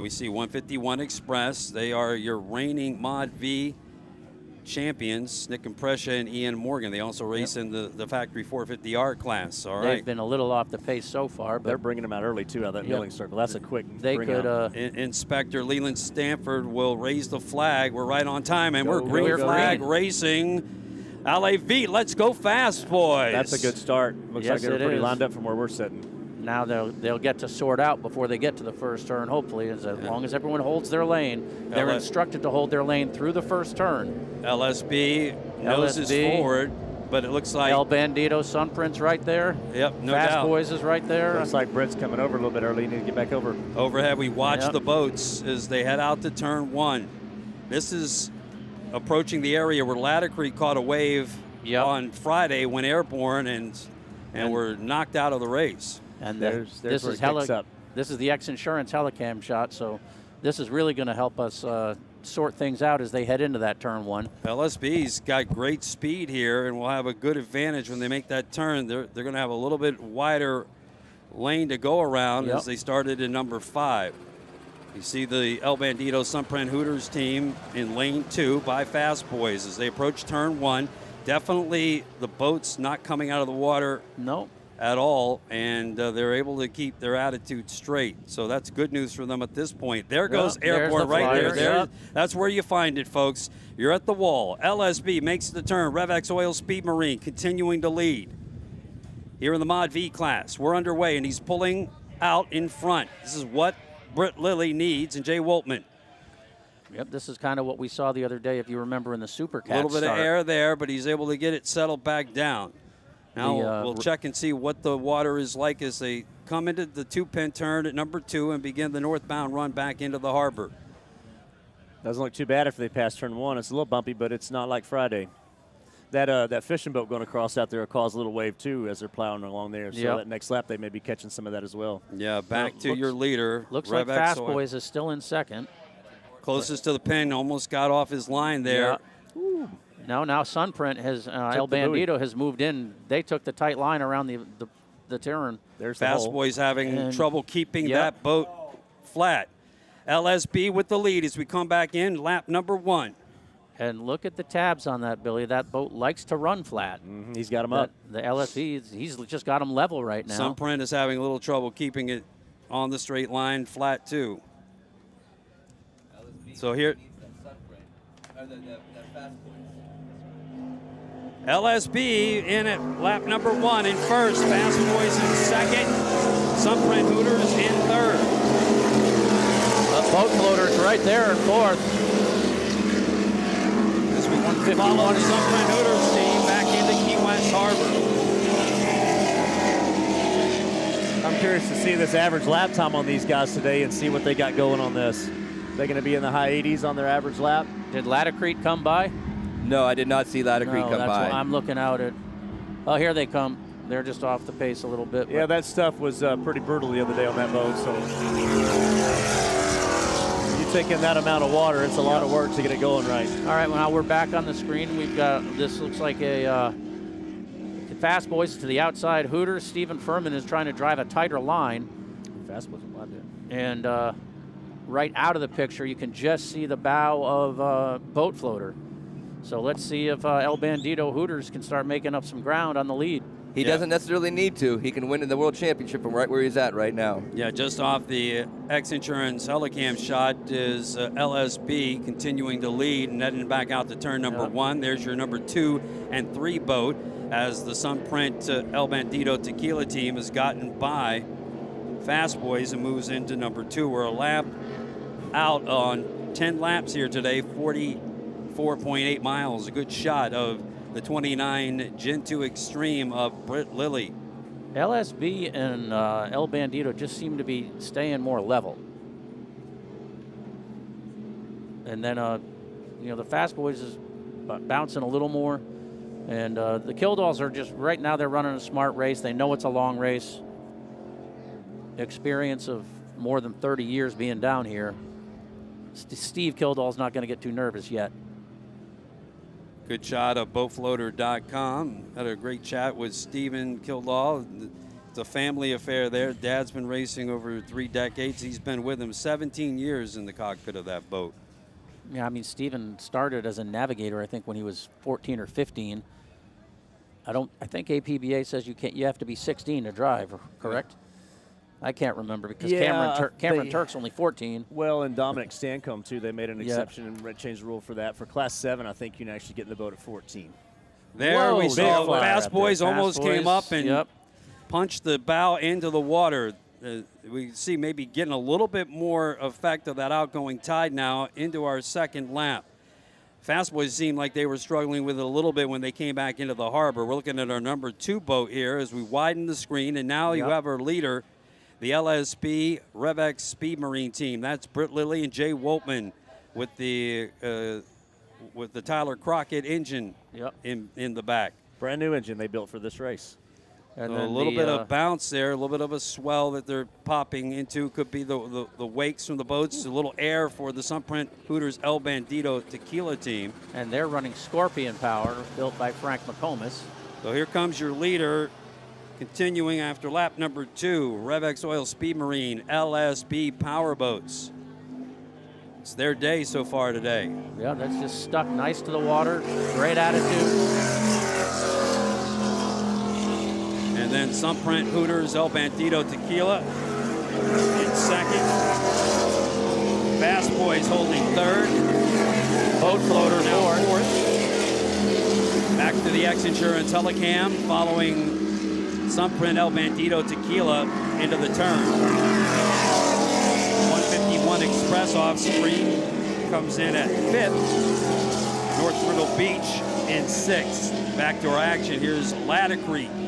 We see 151 Express. They are your reigning Mod V champions, Nick Imprescia and Ian Morgan. They also race in the Factory 450R class. All right. They've been a little off the pace so far, but they're bringing them out early too out of that milling circle. That's a quick. They could. Inspector Leland Stanford will raise the flag. We're right on time, and we're green flag racing. LAV, let's go fast, boys. That's a good start. Looks like they're pretty lined up from where we're sitting. Now they'll get to sort out before they get to the first turn, hopefully, as long as everyone holds their lane. They're instructed to hold their lane through the first turn. LSB noses forward, but it looks like El Bandito Sunprint's right there. Yep, no Fast doubt. Boys is right there. Looks like Britt's coming over a little bit early. You need to get back over. Overhead, we watch the boats as they head out to turn one. This is approaching the area where Ladder Creek caught a wave on Friday, went airborne, and were knocked out of the race. And there's this where is it picks up. This is the X Insurance Helicam shot, so this is really going to help us sort things out as they head into that turn one. LSB's got great speed here and will have a good advantage when they make that turn. They're going to have a little bit wider lane to go around as they started in number 5. You see the El Bandito Sunprint Hooters team in lane 2 by Fast Boys as they approach turn 1. Definitely the boat's not coming out of the water. No. At all, and they're able to keep their attitude straight. So that's good news for them at this point. There goes Airborne right there. That's where you find it, folks. You're at the wall. LSB makes the turn. Revex Oil Speed Marine continuing to lead. Here in the Mod V class, we're underway, and he's pulling out in front. This is what Britt Lilly needs, and Jay Woltman. Yep, this is kind of what we saw the other day, if you remember, in the Super Cat A little bit of air there, but he's able to get it settled back down. Now we'll check and see what the water is like as they come into the 2-pin turn at number 2 and begin the northbound run back into the harbor. Doesn't look too bad if they pass turn 1. It's a little bumpy, but it's not like Friday. That fishing boat going across out there will cause a little wave too as they're plowing along there. So that next lap they may be catching some of that as well. Yeah, back to your leader. Looks like Fast Boys is still in second. Closest to the pin, almost got off his line there. Yeah. Now Sunprint has El Bandito has moved in. They took the tight line around the turn. There's Fast Boys having trouble keeping that boat flat. LSB with the lead as we come back in lap number 1. And look at the tabs on that, Billy. That boat likes to run flat. He's got them up. The LSB, he's just got them level right now. Sunprint is having a little trouble keeping it on the straight line flat too. So here. LSB in at lap number 1 in first. Fast Boys in second. Sunprint Hooters in third. The boat floater's right there in fourth. As we follow the Sunprint Hooters team back into Key West Harbor. I'm curious to see this average lap time on these guys today and see what they got going on this. They're going to be in the high 80s on their average lap. Did Ladder Creek come by? No, I did not see Ladder Creek come by. What I'm looking out at. Oh, here they come. They're just off the pace a little bit. Yeah, that stuff was pretty brutal the other day on that boat. So you take in that amount of water, it's a lot of work to get it going right. All right, well, now we're back on the screen. We've got, this looks like a Fast Boys to the outside. Hooters, Stephen Furman is trying to drive a tighter line. Fast Boys a lot, and right out of the picture, you can just see the bow of boat floater. So let's see if El Bandito Hooters can start making up some ground on the lead. He doesn't necessarily need to. He can win in the World Championship from right where he's at right now. Yeah, just off the X Insurance Helicam shot is LSB continuing to lead and heading back out to turn number 1. There's your number 2 and 3 boat as the Sunprint El Bandito Tequila team has gotten by Fast Boys and moves into number 2. We're a lap out on 10 laps here today, 44.8 miles. A good shot of the 29 Gen 2 Extreme of Britt Lilly. LSB and El Bandito just seem to be staying more level. And then, the Fast Boys is bouncing a little more. And the Killdalls are just, right now they're running a smart race. They know it's a long race. Experience of more than 30 years being down here. Steve Killdall's not going to get too nervous yet. Good shot of BoatFloater.com. Had a great chat with Stephen Kildall. It's a family affair there. Dad's been racing over 3 decades. He's been with him 17 years in the cockpit of that boat. Yeah, I mean, Steven started as a navigator, I think, when he was 14 or 15. I think APBA says you have to be 16 to drive, correct? I can't remember because Cameron Turk's only 14. Well, and Dominic Stancombe, too, they made an exception and changed the rule for that. For Class 7, I think you can actually get in the boat at 14. There we Whoa, saw big flyer Fast up there. Boys almost Fast came Boys, up and yep. punched the bow into the water. We see maybe getting a little bit more effect of that outgoing tide now into our second lap. Fast Boys seemed like they were struggling with it a little bit when they came back into the harbor. We're looking at our number 2 boat here as we widen the screen, and now you have our leader, the LSB Revex Speed Marine team. That's Britt Lilly and Jay Woltman with the Tyler Crockett engine in the back. Brand new engine they built for this race. And So a little bit of bounce there, a little bit of a swell that they're popping into. Could be the wakes from the boats, a little air for the Sunprint Hooters El Bandito tequila team. And they're running Scorpion power, built by Frank McComas. So here comes your leader, continuing after lap number 2, Revex Oil Speed Marine LSB Power Boats. It's their day so far today. Yeah, that's just stuck nice to the water. Great attitude. And then Sunprint Hooters El Bandito tequila in second. Fast Boys holding third. Boat Floater now fourth. Back to the X Insurance Helicam following Sunprint El Bandito tequila into the turn. 151 Express off screen comes in at 5th. North Myrtle Beach in 6th. Back to our action. Here's Laticrete.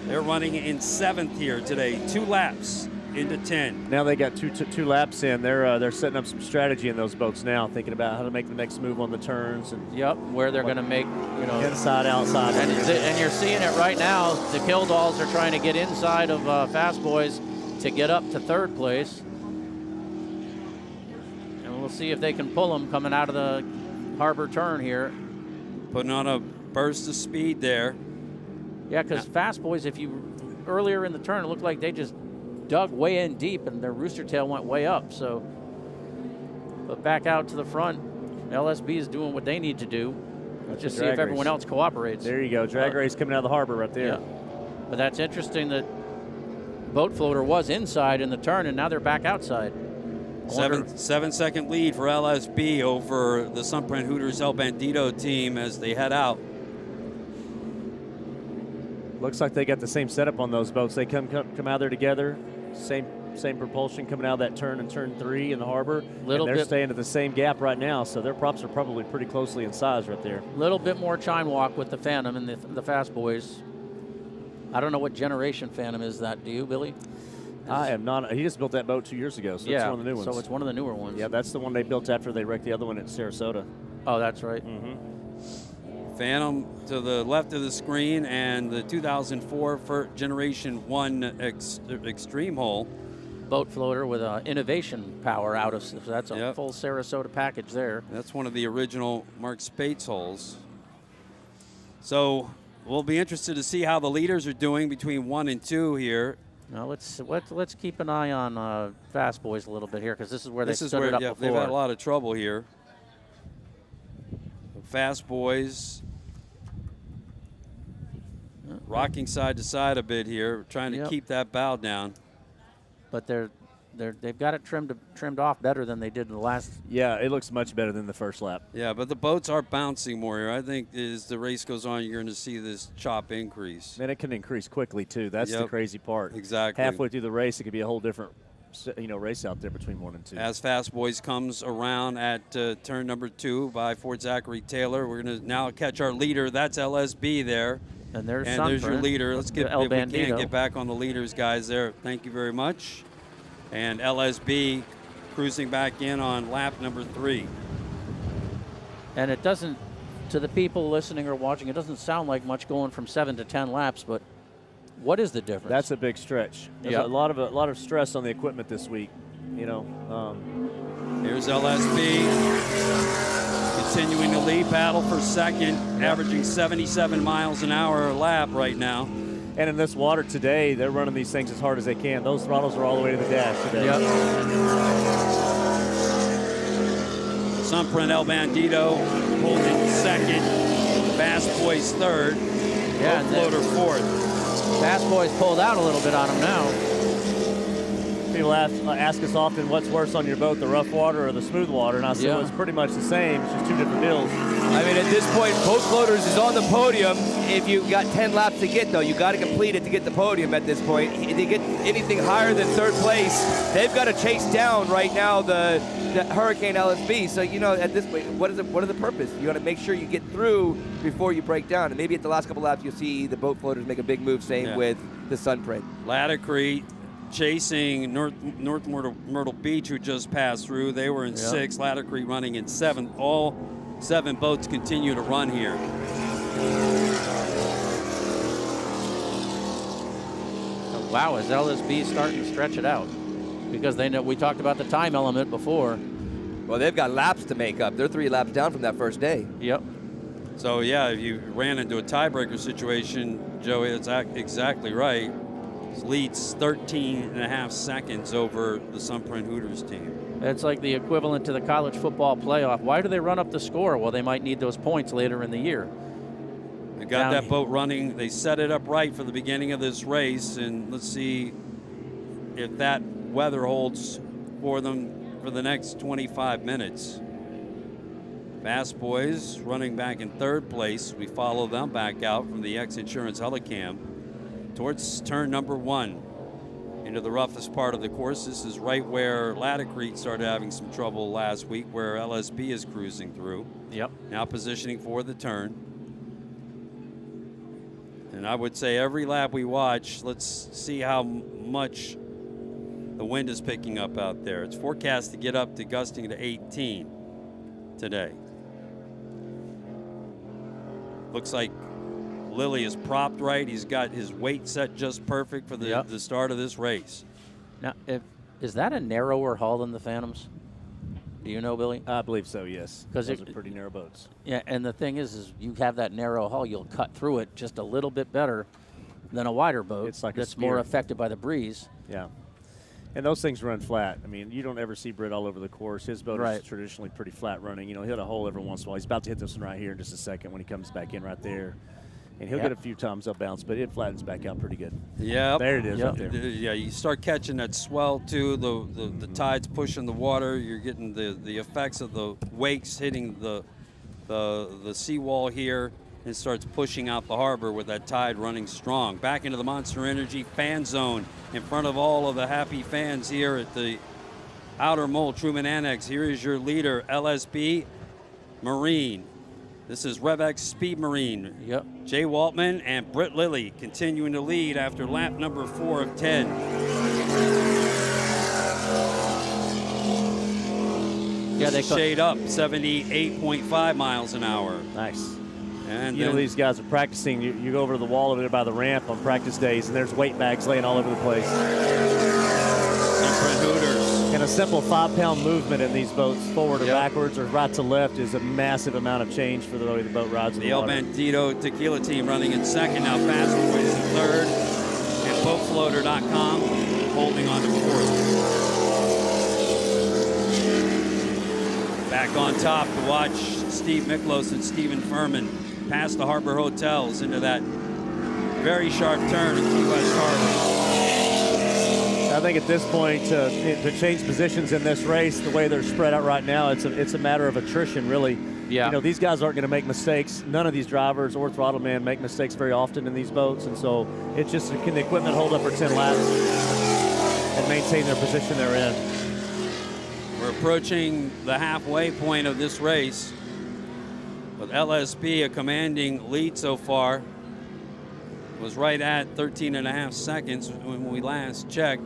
They're running in 7th here today. 2 laps into 10. Now they got two laps in. They're setting up some strategy in those boats now, thinking about how to make the next move on the turns and Where they're going to make, inside, outside. And you're seeing it right now. The Killdalls are trying to get inside of Fast Boys to get up to 3rd place. And we'll see if they can pull them coming out of the harbor turn here. Putting on a burst of speed there. Yeah, because Fast Boys, earlier in the turn, it looked like they just dug way in deep and their rooster tail went way up. So, but back out to the front, LSB is doing what they need to do. Let's just see if everyone else cooperates. There you go, drag race coming out of the harbor right there. Yeah. But that's interesting that Boat Floater was inside in the turn and now they're back outside. 7-second lead for LSB over the Sunprint Hooters El Bandito team as they head out. Looks like they got the same setup on those boats. They come out there together, same propulsion coming out of that turn in turn 3 in the harbor. They're staying at the same gap right now, so their props are probably pretty closely in size right there. A little bit more chine walk with the Phantom and the Fast Boys. I don't know what generation Phantom is that. Do you, Billy? I am not. He just built that boat 2 years ago, so it's one of the new ones. So it's one of the newer ones. Yeah, that's the one they built after they wrecked the other one at Sarasota. Oh, that's right. Mm-hmm. Phantom to the left of the screen and the 2004 Generation 1 Extreme hull. Boat Floater with innovation power out of, so that's a full Sarasota package there. That's one of the original Mark Spates hulls. So we'll be interested to see how the leaders are doing between 1 and 2 here. Now let's keep an eye on Fast Boys a little bit here because this is where they stood it up before. They've had a lot of trouble here. Fast Boys rocking side to side a bit here, trying to keep that bow down. But they've got it trimmed off better than they did in the last. Yeah, it looks much better than the first lap. Yeah, but the boats are bouncing more here. I think as the race goes on, you're going to see this chop increase. And it can increase quickly too. That's the crazy part. Exactly. Halfway through the race, it could be a whole different race out there between 1 and 2. As Fast Boys comes around at turn number 2 by Fort Zachary Taylor, we're going to now catch our leader. That's LSB there. And there's your leader. Let's get, if we can, Bandito. get back on the leaders, guys, there. Thank you very much. And LSB cruising back in on lap number 3. And it doesn't, to the people listening or watching, it doesn't sound like much going from 7 to 10 laps, but what is the difference? That's a big stretch. There's a lot of stress on the equipment this week. Here's LSB continuing to lead, battle for second, averaging 77 miles an hour a lap right now. And in this water today, they're running these things as hard as they can. Those throttles are all the way to the dash today. Yep. Sunprint El Bandito pulled in second. Fast Boys third. Yeah, Boat Floater fourth. Fast Boys pulled out a little bit on him now. People ask us often, what's worse on your boat, the rough water or the smooth water? And I said, well, it's pretty much the same. It's just two different deals. I mean, at this point, Boat Floaters is on the podium. If you've got 10 laps to get, though, you got to complete it to get the podium at this point. If you get anything higher than third place, they've got to chase down right now the Hurricane LSB. So, you know, at this point, what is the purpose? You got to make sure you get through before you break down. And maybe at the last couple laps, you'll see the Boat Floaters make a big move, same with the Sunprint. Laticrete chasing North Myrtle Beach, who just passed through. They were in sixth. Laticrete running in seventh. All 7 boats continue to run here. Wow, is LSB starting to stretch it out? Because they know we talked about the time element before. Well, they've got laps to make up. They're 3 laps down from that first day. Yep. So, yeah, if you ran into a tiebreaker situation, Joey, that's exactly right. Leads 13.5 seconds over the Sunprint Hooters team. It's like the equivalent to the college football playoff. Why do they run up the score? Well, they might need those points later in the year. They got that boat running. They set it up right for the beginning of this race, and let's see if that weather holds for them for the next 25 minutes. Fast Boys running back in third place. We follow them back out from the X Insurance Helicam towards turn number 1 into the roughest part of the course. This is right where Laticrete started having some trouble last week, where LSB is cruising through. Yep. Now positioning for the turn. And I would say every lap we watch, let's see how much the wind is picking up out there. It's forecast to get up to gusting to 18 today. Looks like Lilly is propped right. He's got his weight set just perfect for the start of this race. Now, is that a narrower hull than the Phantoms? Do you know, Billy? I believe so, yes. Because those are pretty narrow boats. Yeah, and the thing is you have that narrow hull, you'll cut through it just a little bit better than a wider boat. It's like that's more affected by the breeze. Yeah. And those things run flat. I mean, you don't ever see Britt all over the course. His boat is traditionally pretty flat running. You know, he'll hit a hole every once in a while. He's about to hit this one right here in just a second when he comes back in right there. And he'll get a few times up bounce, but it flattens back out pretty good. Yeah. There it is up there. Yeah, you start catching that swell too. The tide's pushing the water. You're getting the effects of the wakes hitting the seawall here, and starts pushing out the harbor with that tide running strong. Back into the Monster Energy fan zone in front of all of the happy fans here at the Outer Mole Truman Annex. Here is your leader, LSB Marine. This is Revex Speed Marine. Yep. Jay Waltman and Britt Lilly continuing to lead after lap number 4 of 10. Yeah, they shade up 78.5 miles an hour. Nice. And you know, these guys are practicing. You go over to the wall over there by the ramp on practice days, and there's weight bags laying all over the place. Sunprint Hooters. And a simple 5-pound movement in these boats, forward or backwards or right to left, is a massive amount of change for the way the boat rides in the water. The El Bandito Tequila team running in second. Now Fast Boys in third. And BoatFloater.com holding on to fourth. Back on top to watch Steve Miklos and Stephen Furman past the Harbor Hotels into that very sharp turn in Key West Harbor. I think at this point, to change positions in this race, the way they're spread out right now, it's a matter of attrition, really. Yeah. You know, these guys aren't going to make mistakes. None of these drivers or throttle man make mistakes very often in these boats, and so it's just, can the equipment hold up for 10 laps and maintain their position they're in? We're approaching the halfway point of this race with LSB a commanding lead so far. Was right at 13.5 seconds when we last checked.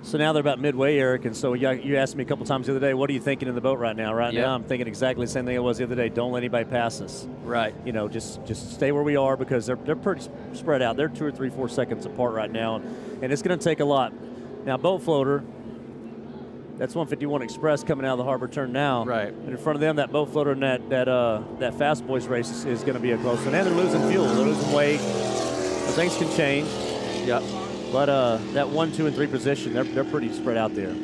So now they're about midway, Eric, and so you asked me a couple times the other day, what are you thinking in the boat right now? Right now I'm thinking exactly the same thing I was the other day. Don't let anybody pass us. Right. You know, just stay where we are, because they're pretty spread out. They're 2 or 3, 4 seconds apart right now, and it's going to take a lot. Now, Boat Floater, that's 151 Express coming out of the harbor turn now. Right. And in front of them, that Boat Floater and that Fast Boys race is going to be a close one. And they're losing fuel. They're losing weight. Things can change, Yep. but that 1, 2, and 3 position, they're pretty spread out there.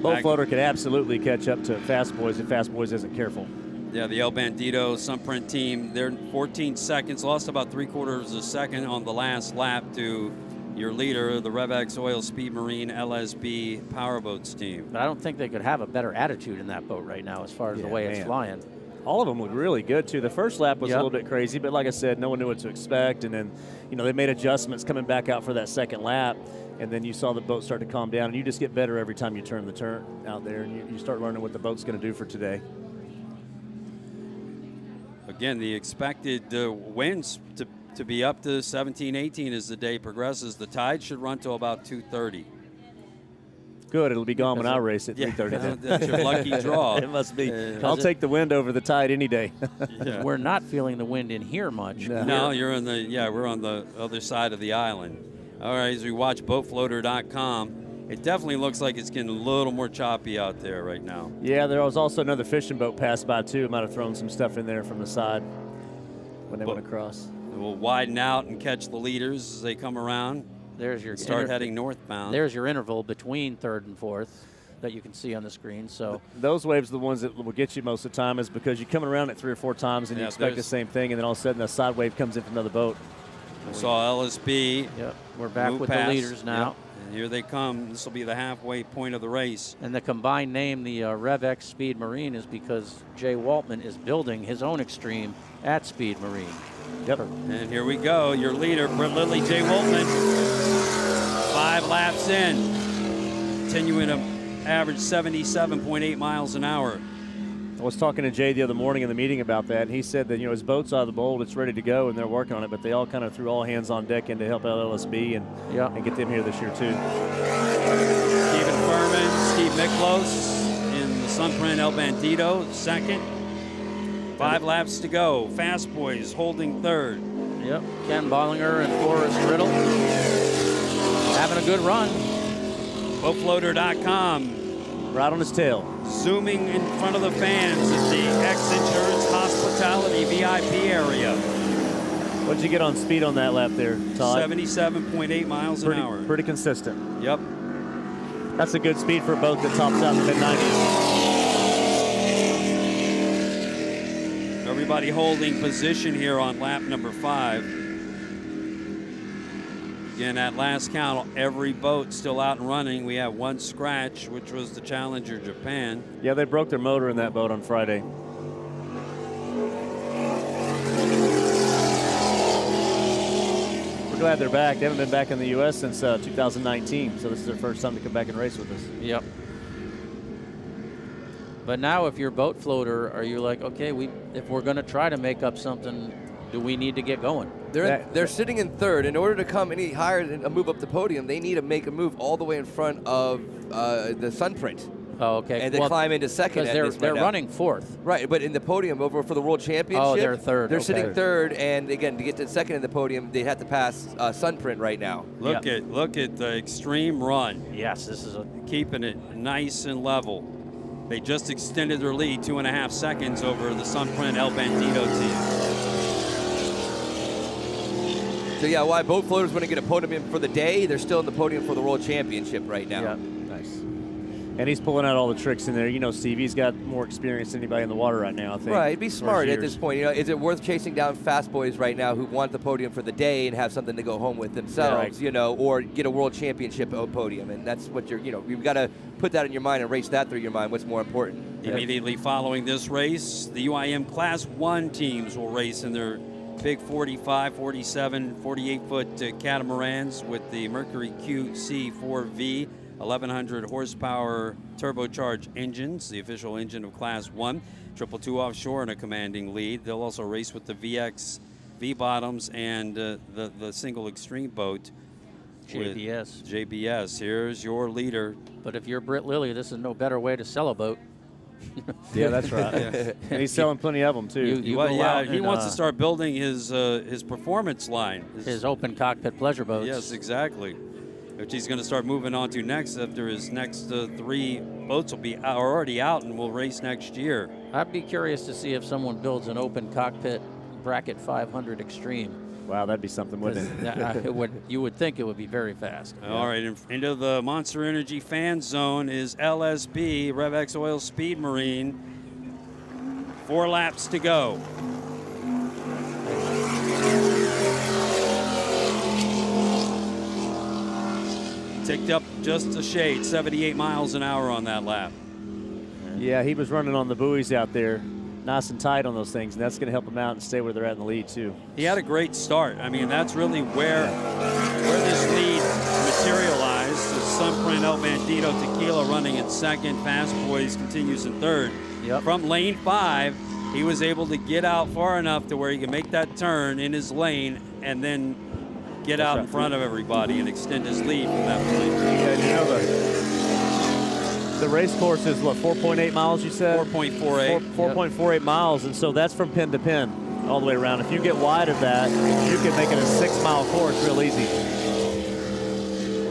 Boat floater could absolutely catch up to Fast Boys if Fast Boys isn't careful. Yeah, the El Bandido Sunprint team, they're 14 seconds, lost about 3/4 of a second on the last lap to your leader, the RevX Oil Speed Marine LSB Powerboats team. But I don't think they could have a better attitude in that boat right now as far as the way it's flying. All of them look really good, too. The first lap was a little bit crazy, but like I said, no one knew what to expect. And then, they made adjustments coming back out for that second lap. And then you saw the boat start to calm down. And you just get better every time you turn the turn out there. And you start learning what the boat's going to do for today. Again, the expected winds to be up to 17, 18 as the day progresses. The tide should run till about 2:30. Good. It'll be gone when I race at 3:30. Then. That's your lucky draw. It must be. I'll take the wind over the tide any day. Yeah. We're not feeling the wind in here much. No, you're in we're on the other side of the island. All right, as we watch boatfloater.com, it definitely looks like it's getting a little more choppy out there right now. Yeah, there was also another fishing boat passed by too. Might have thrown some stuff in there from the side when they went across. We'll widen out and catch the leaders as they come around. There's your start heading northbound. There's your interval between 3rd and 4th that you can see on the screen. So those waves are the ones that will get you most of the time, is because you're coming around it 3 or 4 times and you expect the same thing, and then all of a sudden a side wave comes in from another boat. We saw LSB. Yep, we're back with the leaders now. Yep. And here they come. This will be the halfway point of the race. And the combined name, the RevX Speed Marine, is because Jay Waltman is building his own Extreme at Speed Marine. Yep. And here we go. Your leader, Britt Lilly, Jay Waltman. 5 laps in. Continuing to average 77.8 miles an hour. I was talking to Jay the other morning in the meeting about that, and he said that his boat's out of the mold, it's ready to go, and they're working on it, but they all kind of threw all hands on deck in to help out LSB and get them here this year too. Stephen Furman, Steve Miklos in the Sunprint El Bandido, second. 5 laps to go. Fast Boys holding 3rd. Yep, Ken Bollinger and Forrest Riddle having a good run. Boatfloater.com. Right on his tail. Zooming in front of the fans at the X Insurance Hospitality VIP area. What'd you get on speed on that lap there, Todd? 77.8 miles an hour. Pretty consistent. Yep. That's a good speed for a boat that tops out in the mid-90s. Everybody holding position here on lap number 5. Again, at last count, every boat still out and running. We have 1 scratch, which was the Challenger Japan. Yeah, they broke their motor in that boat on Friday. We're glad they're back. They haven't been back in the U.S. since 2019, so this is their first time to come back and race with us. Yep. But now if you're boat floater, are you like, okay, if we're going to try to make up something, do we need to get going? They're sitting in 3rd. In order to come any higher than a move up the podium, they need to make a move all the way in front of the Sunprint. Oh, okay. And they climb into 2nd. Because they're running 4th. Right, but in the podium over for the World Championship. Oh, they're 3rd. They're sitting 3rd, and again, to get to 2nd in the podium, they'd have to pass Sunprint right now. Look at the extreme run. Yes, this is keeping it nice and level. They just extended their lead 2.5 seconds over the Sunprint El Bandido team. So yeah, why boat floaters want to get a podium for the day? They're still in the podium for the World Championship right now. Yeah, nice. And he's pulling out all the tricks in there. Steve, he's got more experience than anybody in the water right now, I think. Right, be smart at this point. Is it worth chasing down Fast Boys right now who want the podium for the day and have something to go home with themselves, or get a World Championship podium? And that's what you've got to put that in your mind and race that through your mind. What's more important? Immediately following this race, the UIM Class 1 teams will race in their big 45, 47, 48-foot catamarans with the Mercury QC4V 1100 horsepower turbocharged engines, the official engine of Class 1. 222 offshore in a commanding lead. They'll also race with the VX V-bottoms and the single extreme boat. JBS. JBS. Here's your leader. But if you're Britt Lilly, this is no better way to sell a boat. Yeah, that's right. And he's selling plenty of them, too. He wants to start building his performance line. His open cockpit pleasure boats. Yes, exactly. Which he's going to start moving on to next after his next 3 boats are already out and will race next year. I'd be curious to see if someone builds an open cockpit bracket 500 Extreme. Wow, that'd be something, wouldn't it? You would think it would be very fast. All right, into the Monster Energy fan zone is LSB, RevX Oil Speed Marine. 4 laps to go. Ticked up just a shade, 78 miles an hour on that lap. Yeah, he was running on the buoys out there, nice and tight on those things, and that's going to help him out and stay where they're at in the lead, too. He had a great start. I mean, that's really where this lead materialized. The Sunprint El Bandito Tequila running in second. Fast Boys continues in third. Yep. From lane 5, he was able to get out far enough to where he could make that turn in his lane and then get out in front of everybody and extend his lead from that point. Yeah, you know the race course is, what, 4.8 miles, you said? 4.48. 4.48 miles, and so that's from pin to pin all the way around. If you get wide of that, you can make it a 6-mile course real easy.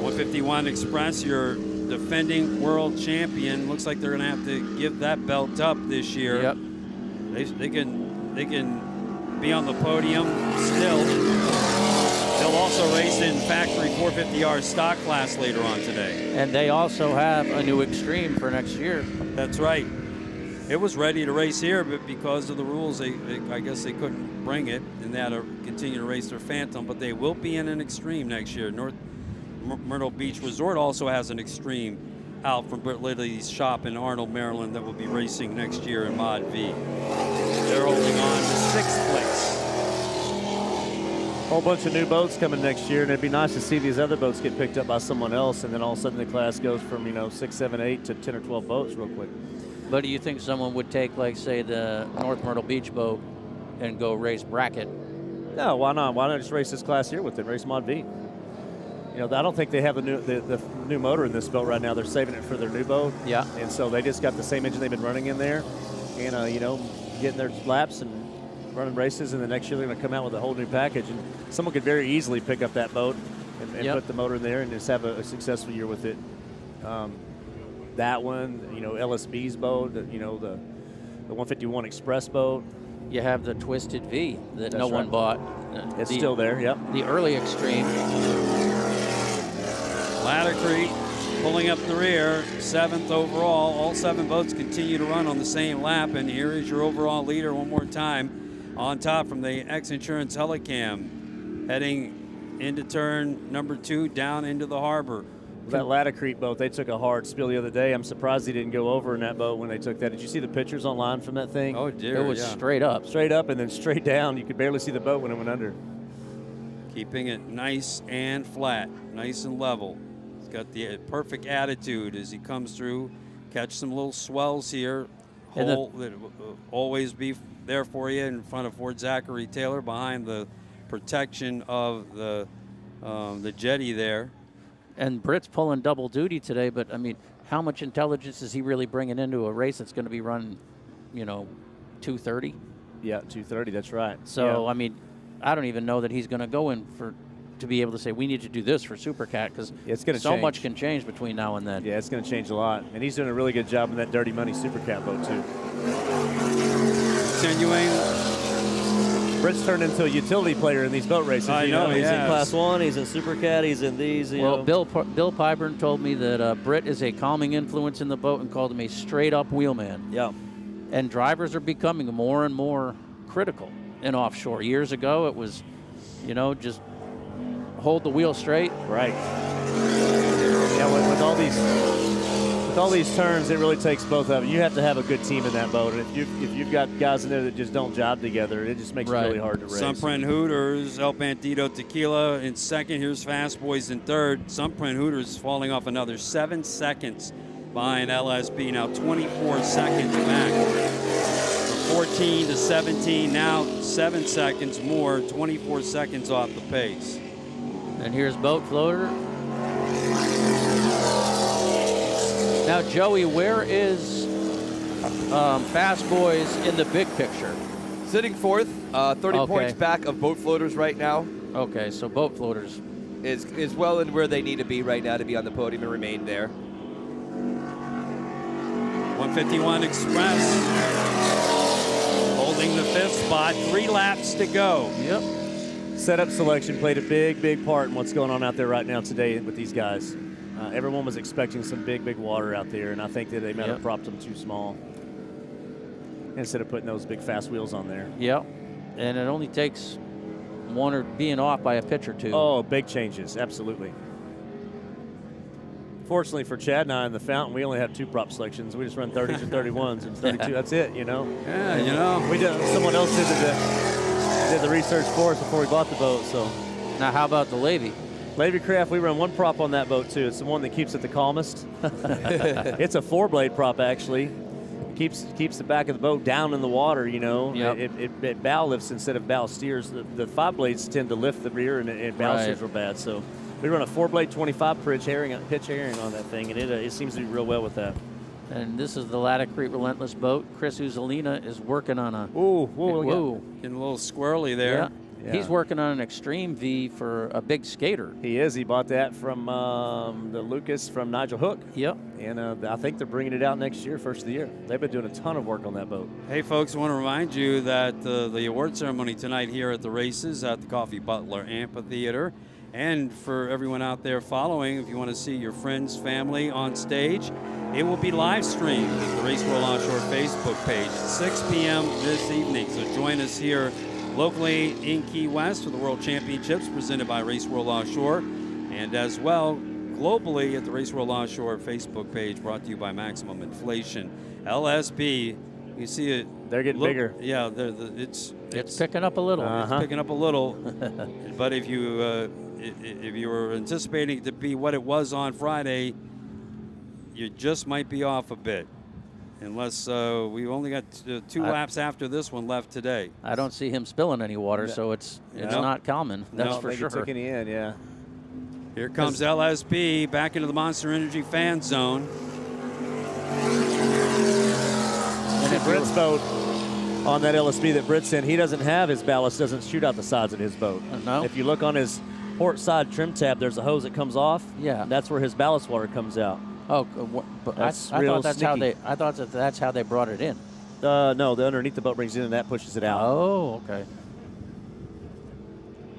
151 Express, your defending world champion. Looks like they're going to have to give that belt up this year. Yep. They can be on the podium still. They'll also race in factory 450R stock class later on today. And they also have a new Extreme for next year. That's right. It was ready to race here, but because of the rules, I guess they couldn't bring it, and they had to continue to race their Phantom. But they will be in an Extreme next year. North Myrtle Beach Resort also has an Extreme out from Britt Lidley's shop in Arnold, Maryland, that will be racing next year in Mod V. They're holding on to 6th place. Whole bunch of new boats coming next year, and it'd be nice to see these other boats get picked up by someone else, and then all of a sudden the class goes from 6, 7, 8 to 10 or 12 boats real quick. But do you think someone would take, like, say, the North Myrtle Beach boat and go race bracket? No, why not? Why not just race this class here with it? Race Mod V. I don't think they have the new motor in this boat right now. They're saving it for their new boat. Yeah. And so they just got the same engine they've been running in there, and getting their laps and running races, and the next year they're going to come out with a whole new package, and someone could very easily pick up that boat and put the motor in there and just have a successful year with it. That one, LSB's boat, the 151 Express boat. You have the Twisted V that no That's one right. bought. It's still there, yep. The early Extreme. Latacrete pulling up the rear, 7th overall. All 7 boats continue to run on the same lap, and here is your overall leader one more time. On top from the X Insurance Helicam, heading into turn number 2, down into the harbor. That Latacrete boat, they took a hard spill the other day. I'm surprised he didn't go over in that boat when they took that. Did you see the pictures online from that thing? Oh, dear, It was straight up. Straight up and then straight down. You could barely see the boat when it went under. Keeping it nice and flat, nice and level. He's got the perfect attitude as he comes through. Catch some little swells here. Hole that will always be there for you in front of Fort Zachary Taylor behind the protection of the jetty there. And Britt's pulling double duty today, but, I mean, how much intelligence is he really bringing into a race that's going to be run, 2:30? Yeah, 2:30, that's right. So, yeah. I mean, I don't even know that he's going to go in to be able to say, we need to do this for Supercat, because so much can change between now and then. Yeah, it's going to change a lot. And he's doing a really good job in that Dirty Money Supercat boat, too. Continuing. Britt's turned into a utility player in these boat races. I know, he's in Class 1, he's in Supercat, he's in these. Well, Bill Pyburn told me that Britt is a calming influence in the boat and called him a straight-up wheelman. Yeah. And drivers are becoming more and more critical in offshore. Years ago, it was, just hold the wheel straight. Right. Yeah, with all these turns, it really takes both of them. You have to have a good team in that boat, and if you've got guys in there that just don't job together, it just makes it really hard to race. Sunprint Hooters, El Bandito Tequila in second. Here's Fast Boys in third. Sunprint Hooters falling off another 7 seconds behind LSB. Now 24 seconds back. From 14 to 17, now 7 seconds more, 24 seconds off the pace. And here's Boat Floater. Now, Joey, where is Fast Boys in the big picture? Sitting fourth, 30 points back of Boat Floaters right now. Okay, so Boat Floaters is well in where they need to be right now to be on the podium and remain there. 151 Express holding the 5th spot, 3 laps to go. Yep. Setup selection played a big part in what's going on out there right now today with these guys. Everyone was expecting some big water out there, and I think that they might have propped them too small instead of putting those big fast wheels on there. Yep. And it only takes one or being off by a pitch or two. Oh, big changes, absolutely. Fortunately for Chad and I in the fountain, we only have 2 prop selections. We just run 30s and 31s and 32. That's it, you know. Yeah, you know. We did. Someone else did the research for us before we bought the boat. So Now, how about the Levy? Levy Craft, we run 1 prop on that boat too. It's the one that keeps it the calmest. It's a 4-blade prop actually. Keeps the back of the boat down in the water, you know. Yep. It bow lifts instead of bow steers. The 5 blades tend to lift the rear and bow steers real bad. So we run a 4-blade 25 pitch herring on that thing, and it seems to do real well with that. And this is the Laticrete Relentless boat. Chris Uzzolina is working on a... Whoa. Getting a little squirrely there. Yeah. Yeah. He's working on an Extreme V for a big skater. He is. He bought that from the Lucas from Nigel Hook. Yep. And I think they're bringing it out next year, first of the year. They've been doing a ton of work on that boat. Hey, folks, I want to remind you that the award ceremony tonight here at the races at the Coffee Butler Amphitheater. And for everyone out there following, if you want to see your friends, family on stage, it will be live streamed at the Race World Offshore Facebook page at 6 p.m. this evening. So join us here locally in Key West for the World Championships presented by Race World Offshore, and as well globally at the Race World Offshore Facebook page brought to you by Maximum Inflation. LSB, you see it. They're getting bigger. Yeah, it's picking up a little. It's picking up a little. But if you were anticipating it to be what it was on Friday, you just might be off a bit. Unless we only got 2 laps after this one left today. I don't see him spilling any water, so it's not common. That's for sure. Took any in, yeah. Here comes LSB back into the Monster Energy fan zone. And Britt's boat on that LSB that Britt's in, he doesn't have his ballast, doesn't shoot out the sides of his boat. No. If you look on his port side trim tab, there's a hose that comes off. Yeah. That's where his ballast water comes out. Oh, but I thought that's sneaky. I thought that's how they brought it in. No, the underneath the boat brings it in and that pushes it out. Oh, okay.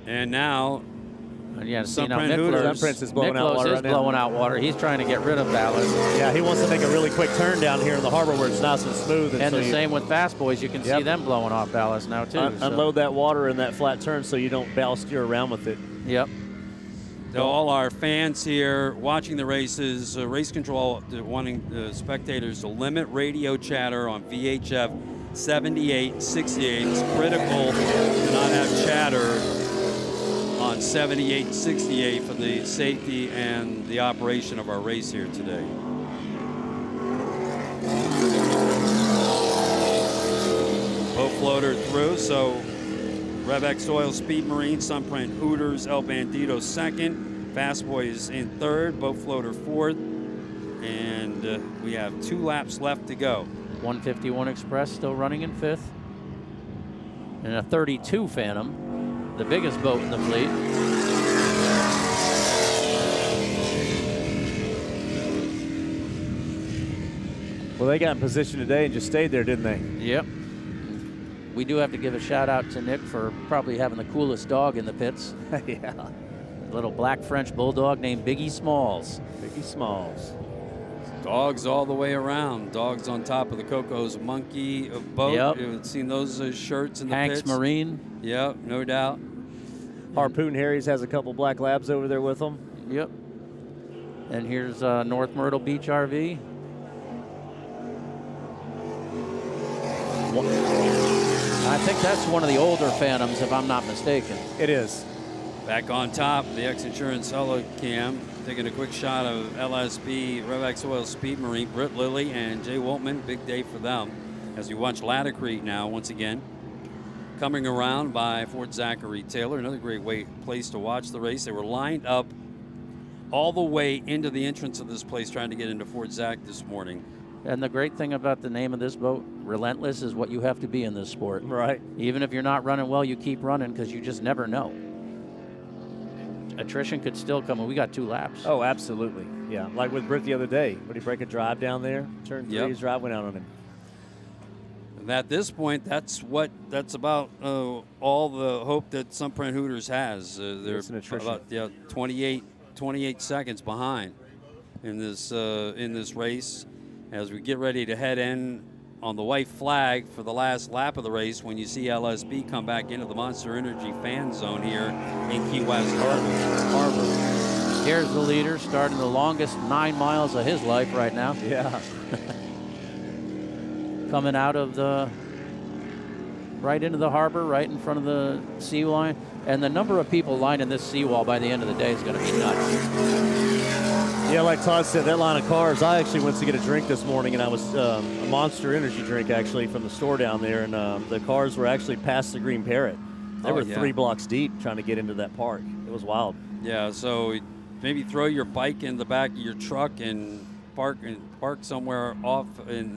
And now, Yeah, see now Sunprint Hooters. Sunprint is blowing out Miklos water is right now. blowing out water. He's trying to get rid of ballast. Yeah, he wants to make a really quick turn down here in the harbor where it's nice and smooth. And so the same with Fast Boys. You can see them blowing off ballast now, too. Unload that water in that flat turn so you don't ballast steer around with it. Yep. to all our fans here watching the races, race control wanting spectators to limit radio chatter on VHF 7868. It's critical to not have chatter on 7868 for the safety and the operation of our race here today. Boat floater through, so Revex Oil, Speed Marine, Sunprint Hooters, El Bandito second, Fast Boys in third, Boat Floater fourth, and we have 2 laps left to go. 151 Express still running in fifth, and a 32 Phantom, the biggest boat in the fleet. Well, they got in position today and just stayed there, didn't they? Yep. We do have to give a shout out to Nick for probably having the coolest dog in the pits. Yeah. A little black French bulldog named Biggie Smalls. Biggie Smalls. Dogs all the way around. Dogs on top of the Coco's Monkey boat. Yep. You've seen those shirts in the Hanks pits? Marine. Yep, no doubt. Harpoon Harry's has a couple black labs over there with them. Yep. And here's North Myrtle Beach RV. I think that's one of the older Phantoms, if I'm not mistaken. It is. Back on top, the X Insurance Helicam, taking a quick shot of LSB, Revex Oil Speed Marine, Britt Lilly and Jay Woltman. Big day for them as we watch Laticrete now once again. Coming around by Fort Zachary Taylor, another great place to watch the race. They were lined up all the way into the entrance of this place trying to get into Fort Zach this morning. And the great thing about the name of this boat, Relentless, is what you have to be in this sport. Right. Even if you're not running well, you keep running because you just never know. Attrition could still come, and we got 2 laps. Oh, absolutely. Yeah, like with Britt the other day. Would he break a drive down there? Turn 3, his drive went out on him. At this point, that's about all the hope that Sunprint Hooters has. They're It's an attrition. about 28 seconds behind in this race as we get ready to head in on the white flag for the last lap of the race when you see LSB come back into the Monster Energy fan zone here in Key West Harbor. Here's the leader, starting the longest 9 miles of his life right now. Yeah. Coming out of right into the harbor, right in front of the sealine. And the number of people lining this seawall by the end of the day is going to be nuts. Yeah, like Todd said, that line of cars, I actually went to get a drink this morning, and I was a Monster Energy drink, actually, from the store down there, and the cars were actually past the Green Parrot. They were 3 blocks deep trying to get into that park. It was wild. Yeah, so maybe throw your bike in the back of your truck and park somewhere off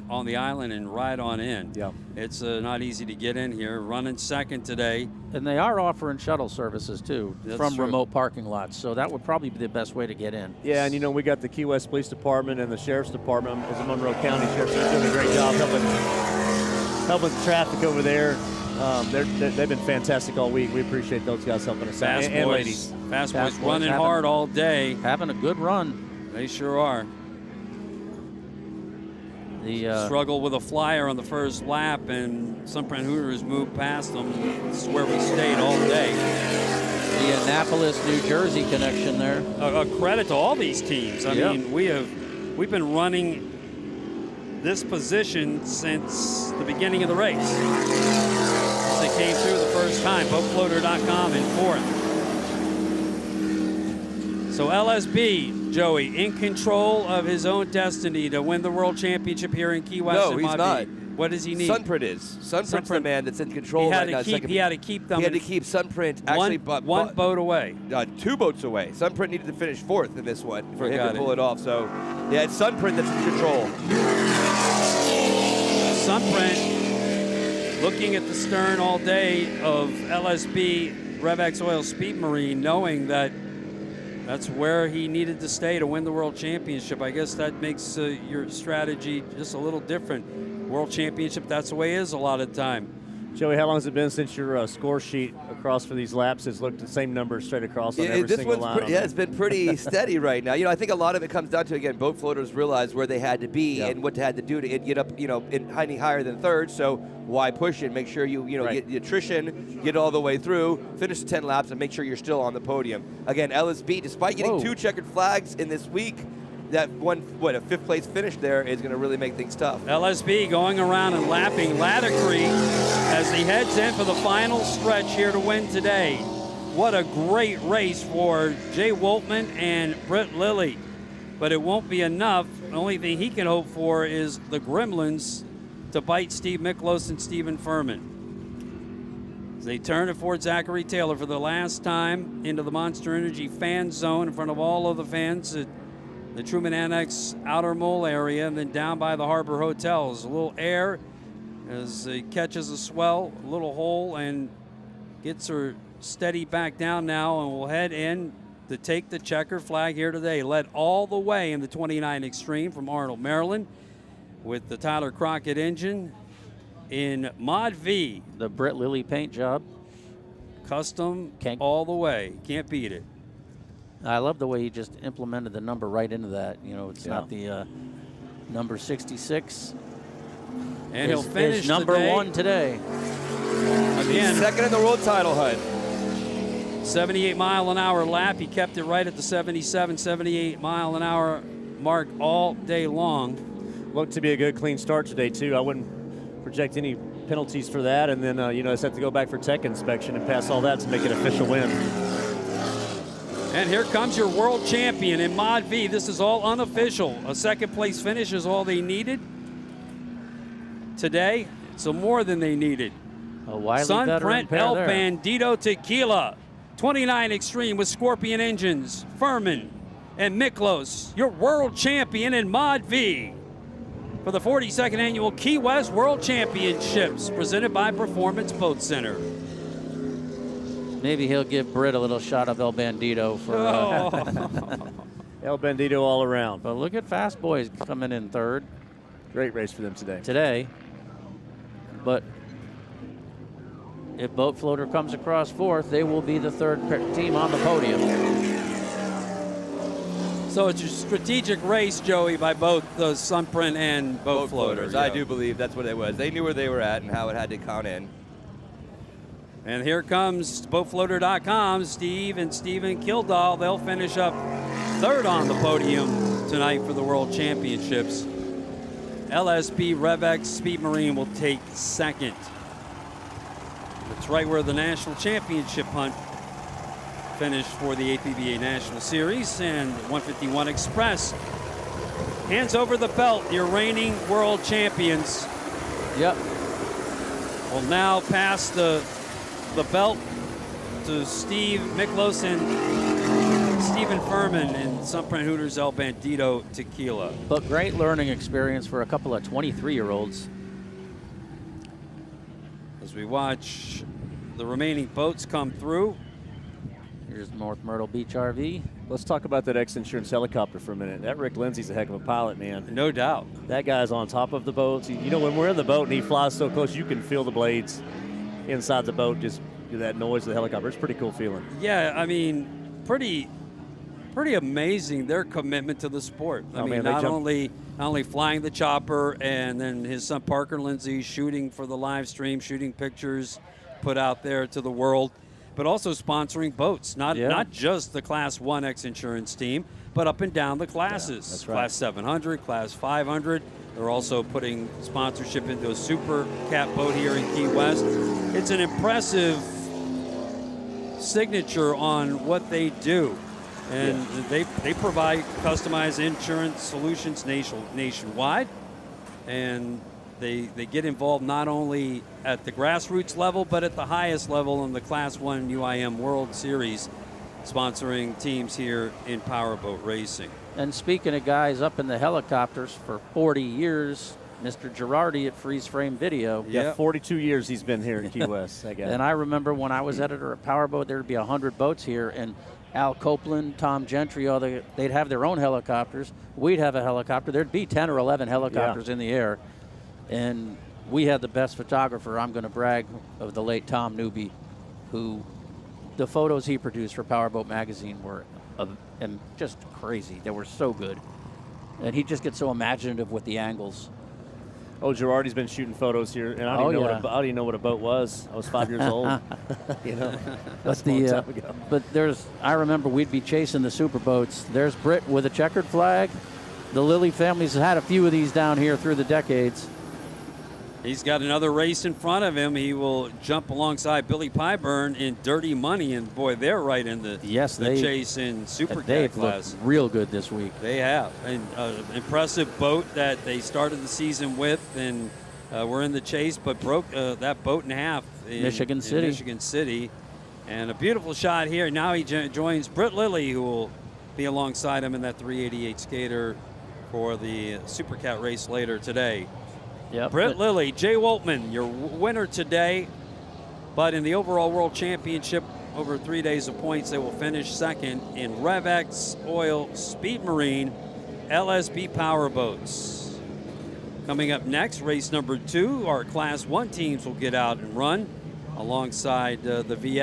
on the island and ride on in. Yeah. It's not easy to get in here. Running second today. And they are offering shuttle services, too, That's from true. remote parking lots. So that would probably be the best way to get in. Yeah, and we got the Key West Police Department and the Sheriff's Department, as a Monroe County Sheriff's, they're doing a great job helping with traffic over there. They've been fantastic all week. We appreciate those guys helping us out. And ladies. Fast Fast boys boys running having- hard all day. Having a good run. They sure are. The Struggle with a flyer on the first lap, and Sunprint Hooters moved past them. This is where we stayed all day. the Annapolis, New Jersey connection there. A credit to all these teams. I Yep. mean, we've been running this position since the beginning of the race. Since they came through the first time, boatfloater.com in 4th. So LSB, Joey, in control of his own destiny to win the World Championship here in Key West. No, and he's Mavi. not. What does he need? Sunprint is. Sunprint's the man that's in control He had right to now. keep. He had to keep them. He had to keep Sunprint actually one boat away. 2 boats away. Sunprint needed to finish 4th in this one for him Got to it. pull it off. So, yeah, it's Sunprint that's in control. Sunprint looking at the stern all day of LSB RevX Oil Speed Marine, knowing that that's where he needed to stay to win the World Championship. I guess that makes your strategy just a little different. World Championship, that's the way it is a lot of the time. Joey, how long has it been since your score sheet across for these laps has looked the same numbers straight across on every This single one's line? it's been pretty steady right now. I think a lot of it comes down to, again, boat floaters realized where they had to be and what they had to do to get up, any higher than third. So why push it? Make sure you Right. get the attrition, get all the way through, finish the 10 laps, and make sure you're still on the podium. Again, LSB, despite getting 2 checkered flags in this week, that a 5th place finish there is going to really make things tough. LSB going around and lapping Ladder Creek as he heads in for the final stretch here to win today. What a great race for Jay Woltman and Britt Lilly. But it won't be enough. The only thing he can hope for is the Gremlins to bite Steve Miklos and Stephen Furman. As they turn to Fort Zachary Taylor for the last time into the Monster Energy fan zone in front of all of the fans at the Truman Annex Outer Mole area, and then down by the Harbor Hotels. A little air as he catches a swell, a little hole, and gets her steady back down now, and will head in to take the checker flag here today. Led all the way in the 29 Extreme from Arnold, Maryland, with the Tyler Crockett engine in Mod V. The Britt Lilly paint job. Custom all the way. Can't beat it. I love the way he just implemented the number right into that. It's not the number 66. And he'll finish his number today. 1 today. Again, second in the world title, HUD. 78-mile-an-hour lap. He kept it right at the 77, 78-mile-an-hour mark all day long. Looked to be a good, clean start today, too. I wouldn't project any penalties for that. And then, just have to go back for tech inspection and pass all that to make it an official win. And here comes your world champion in Mod V. This is all unofficial. A second-place finish is all they needed today. So more than they needed. A wily veteran Sunprint pair El there. Bandito Tequila. 29 Extreme with Scorpion engines. Furman and Miklos, your world champion in Mod V for the 42nd Annual Key West World Championships presented by Performance Boat Center. Maybe he'll give Britt a little shot of El Bandito for. El Bandito all around. But look at Fast Boys coming in third Great race for them today. today. but if Boat Floater comes across fourth, they will be the third team on the podium. So it's a strategic race, Joey, by both the Sunprint and Boat Floaters. I do believe that's what it was. They knew where they were at and how it had to count in. And here comes BoatFloater.com, Steve and Stephen Kildall. They'll finish up third on the podium tonight for the World Championships. LSB RevX Speed Marine will take second. That's right where the National Championship hunt finished for the APBA National Series. And 151 Express hands over the belt. Your reigning world champions Yep. will now pass the belt to Steve Miklos and Stephen Furman in Sunprint Hooters El Bandito Tequila. But great learning experience for a couple of 23-year-olds. As we watch the remaining boats come through. Here's North Myrtle Beach RV. Let's talk about that X Insurance helicopter for a minute. That Rick Lindsay's a heck of a pilot, man. No doubt. That guy's on top of the boats. You know, when we're in the boat and he flies so close, you can feel the blades inside the boat, just do that noise of the helicopter. It's a pretty cool feeling. Yeah, I mean, pretty amazing their commitment to the sport. I mean, not only flying the chopper and then his son Parker Lindsay shooting for the live stream, shooting pictures put out there to the world, but also sponsoring boats. Not just the Class 1 X Insurance team, but up and down the classes. That's right. Class 700, Class 500. They're also putting sponsorship into a Super Cat boat here in Key West. It's an impressive signature on what they do. And they provide customized insurance solutions nationwide. And they get involved not only at the grassroots level, but at the highest level in the Class 1 UIM World Series, sponsoring teams here in powerboat racing. And speaking of guys up in the helicopters for 40 years, Mr. Girardi at Freeze Frame Video. Yeah, 42 years he's been here in Key West. That guy. And I remember when I was editor at Powerboat, there'd be 100 boats here, and Al Copeland, Tom Gentry, they'd have their own helicopters. We'd have a helicopter. There'd be 10 or 11 helicopters in the air. And we had the best photographer, I'm going to brag, of the late Tom Newby, who the photos he produced for Powerboat Magazine were just crazy. They were so good. And he just gets so imaginative with the angles. Oh, Girardi's been shooting photos here, and I don't even know what a boat was. I was 5 years old. You know, that's a long time ago. But I remember we'd be chasing the super boats. There's Britt with a checkered flag. The Lilly family's had a few of these down here through the decades. He's got another race in front of him. He will jump alongside Billy Pyburn in Dirty Money, and boy, they're right in the chase in Super Cat class. Looked real good this week. They have an impressive boat that they started the season with, and were in the chase, but broke that boat in half in Michigan City, and a beautiful shot here. Now he joins Britt Lilly, who will be alongside him in that 388 skater for the Super Cat race later today. Yep. Britt Lilly, Jay Woltman, your winner today. But in the overall World Championship, over 3 days of points, they will finish second in RevX Oil Speed Marine LSB Powerboats. Coming up next, race number 2, our Class 1 teams will get out and run alongside the VF.